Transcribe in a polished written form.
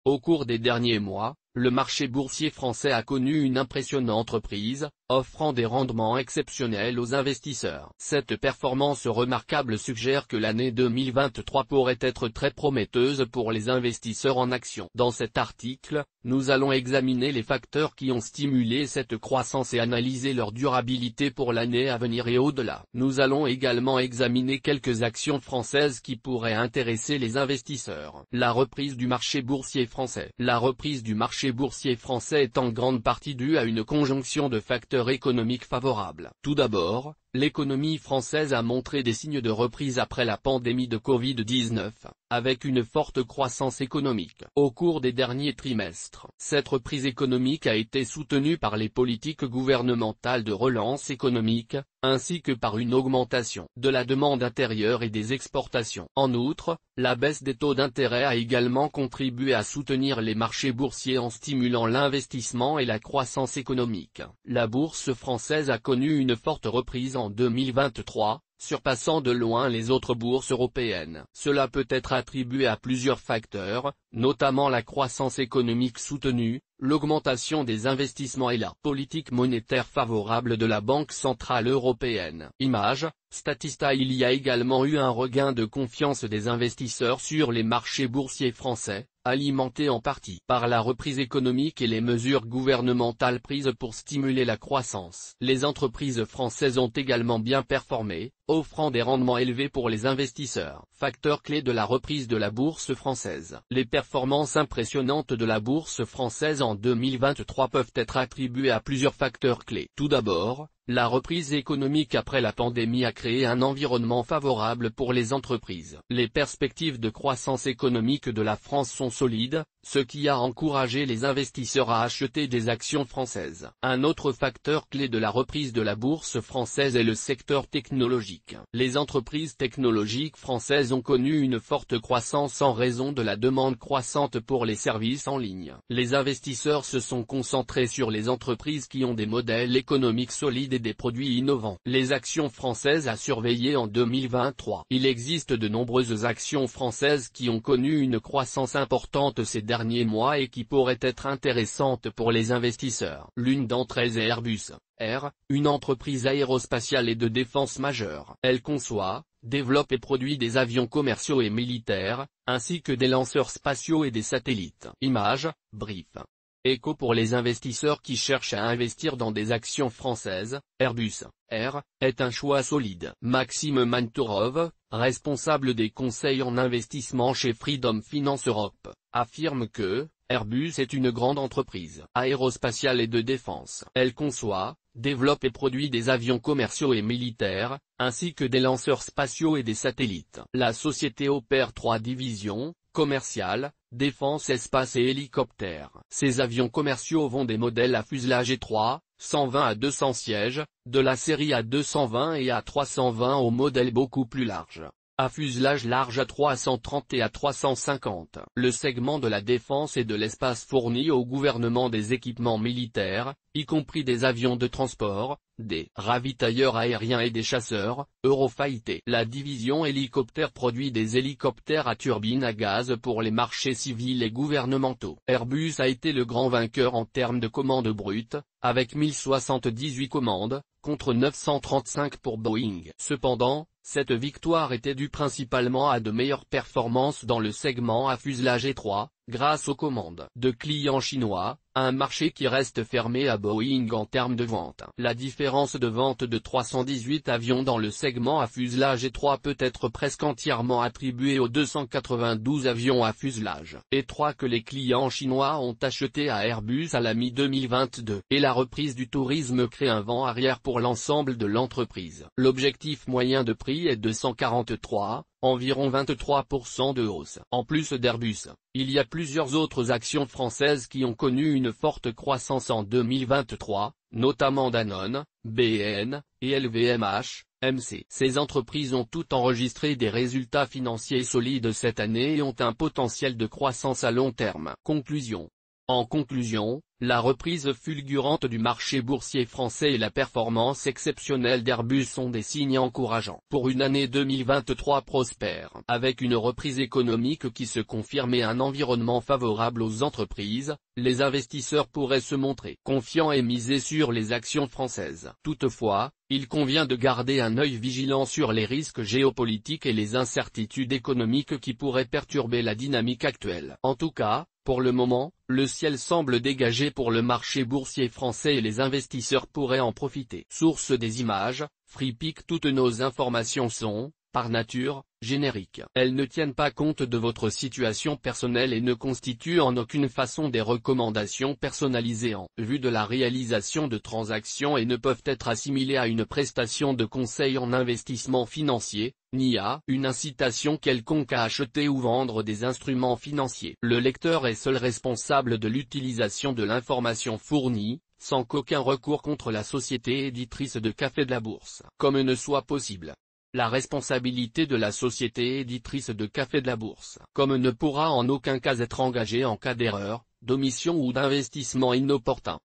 Au cours des derniers mois, le marché boursier français a connu une impressionnante reprise, offrant des rendements exceptionnels aux investisseurs. Cette performance remarquable suggère que l'année 2023 pourrait être très prometteuse pour les investisseurs en actions. Dans cet article, nous allons examiner les facteurs qui ont stimulé cette croissance et analyser leur durabilité pour l'année à venir et au-delà. Nous allons également examiner quelques actions françaises qui pourraient intéresser les investisseurs. La reprise du marché boursier français. La reprise du marché boursier français est en grande partie due à une conjonction de facteurs économiques favorables. Tout d'abord, l'économie française a montré des signes de reprise après la pandémie de Covid-19, avec une forte croissance économique. Au cours des derniers trimestres, cette reprise économique a été soutenue par les politiques gouvernementales de relance économique, ainsi que par une augmentation de la demande intérieure et des exportations. En outre, la baisse des taux d'intérêt a également contribué à soutenir les marchés boursiers en stimulant l'investissement et la croissance économique. La bourse française a connu une forte reprise en 2023, surpassant de loin les autres bourses européennes. Cela peut être attribué à plusieurs facteurs, notamment la croissance économique soutenue, l'augmentation des investissements et la politique monétaire favorable de la Banque centrale européenne. Image, Statista. Il y a également eu un regain de confiance des investisseurs sur les marchés boursiers français, alimenté en partie par la reprise économique et les mesures gouvernementales prises pour stimuler la croissance. Les entreprises françaises ont également bien performé, offrant des rendements élevés pour les investisseurs. Facteur clé de la reprise de la bourse française. Les performances impressionnantes de la bourse française en 2023 peuvent être attribuées à plusieurs facteurs clés. Tout d'abord, la reprise économique après la pandémie a créé un environnement favorable pour les entreprises. Les perspectives de croissance économique de la France sont solides, ce qui a encouragé les investisseurs à acheter des actions françaises. Un autre facteur clé de la reprise de la bourse française est le secteur technologique. Les entreprises technologiques françaises ont connu une forte croissance en raison de la demande croissante pour les services en ligne. Les investisseurs se sont concentrés sur les entreprises qui ont des modèles économiques solides et des produits innovants. Les actions françaises à surveiller en 2023. Il existe de nombreuses actions françaises qui ont connu une croissance importante ces derniers mois et qui pourraient être intéressantes pour les investisseurs. L'une d'entre elles est Airbus, une entreprise aérospatiale et de défense majeure. Elle conçoit, développe et produit des avions commerciaux et militaires, ainsi que des lanceurs spatiaux et des satellites. Image, Brief. Écho. Pour les investisseurs qui cherchent à investir dans des actions françaises, Airbus, est un choix solide. Maxime Mantourov, responsable des conseils en investissement chez Freedom Finance Europe, affirme que Airbus est une grande entreprise aérospatiale et de défense. Elle conçoit, développe et produit des avions commerciaux et militaires, ainsi que des lanceurs spatiaux et des satellites. La société opère 3 divisions, commerciales, défense, espace et hélicoptères. Ces avions commerciaux vont des modèles à fuselage E3, 120 à 200 sièges, de la série A220 et A320 au modèle beaucoup plus large, à fuselage large à 330 et à 350. Le segment de la défense et de l'espace fournit au gouvernement des équipements militaires, y compris des avions de transport, des ravitailleurs aériens et des chasseurs, Eurofighter. La division hélicoptère produit des hélicoptères à turbine à gaz pour les marchés civils et gouvernementaux. Airbus a été le grand vainqueur en termes de commandes brutes, avec 1078 commandes, contre 935 pour Boeing. Cependant, cette victoire était due principalement à de meilleures performances dans le segment à fuselage étroit, grâce aux commandes de clients chinois, un marché qui reste fermé à Boeing en termes de vente. La différence de vente de 318 avions dans le segment à fuselage étroit peut être presque entièrement attribuée aux 292 avions à fuselage étroit que les clients chinois ont achetés à Airbus à la mi-2022. Et la reprise du tourisme crée un vent arrière pour l'ensemble de l'entreprise. L'objectif moyen de prix est de 143, environ 23% de hausse. En plus d'Airbus, il y a plusieurs autres actions françaises qui ont connu une forte croissance en 2023, notamment Danone, BN, et LVMH, MC. Ces entreprises ont toutes enregistré des résultats financiers solides cette année et ont un potentiel de croissance à long terme. Conclusion. En conclusion, la reprise fulgurante du marché boursier français et la performance exceptionnelle d'Airbus sont des signes encourageants pour une année 2023 prospère. Avec une reprise économique qui se confirme et un environnement favorable aux entreprises, les investisseurs pourraient se montrer confiants et miser sur les actions françaises. Toutefois, il convient de garder un œil vigilant sur les risques géopolitiques et les incertitudes économiques qui pourraient perturber la dynamique actuelle. En tout cas, pour le moment, le ciel semble dégagé pour le marché boursier français et les investisseurs pourraient en profiter. Source des images, Freepik. Toutes nos informations sont, par nature, génériques. Elles ne tiennent pas compte de votre situation personnelle et ne constituent en aucune façon des recommandations personnalisées en vue de la réalisation de transactions et ne peuvent être assimilées à une prestation de conseil en investissement financier, ni à une incitation quelconque à acheter ou vendre des instruments financiers. Le lecteur est seul responsable de l'utilisation de l'information fournie, sans qu'aucun recours contre la société éditrice de Café de la Bourse, comme ne soit possible. La responsabilité de la société éditrice de Café de la Bourse, comme ne pourra en aucun cas être engagée en cas d'erreur, d'omission ou d'investissement inopportun.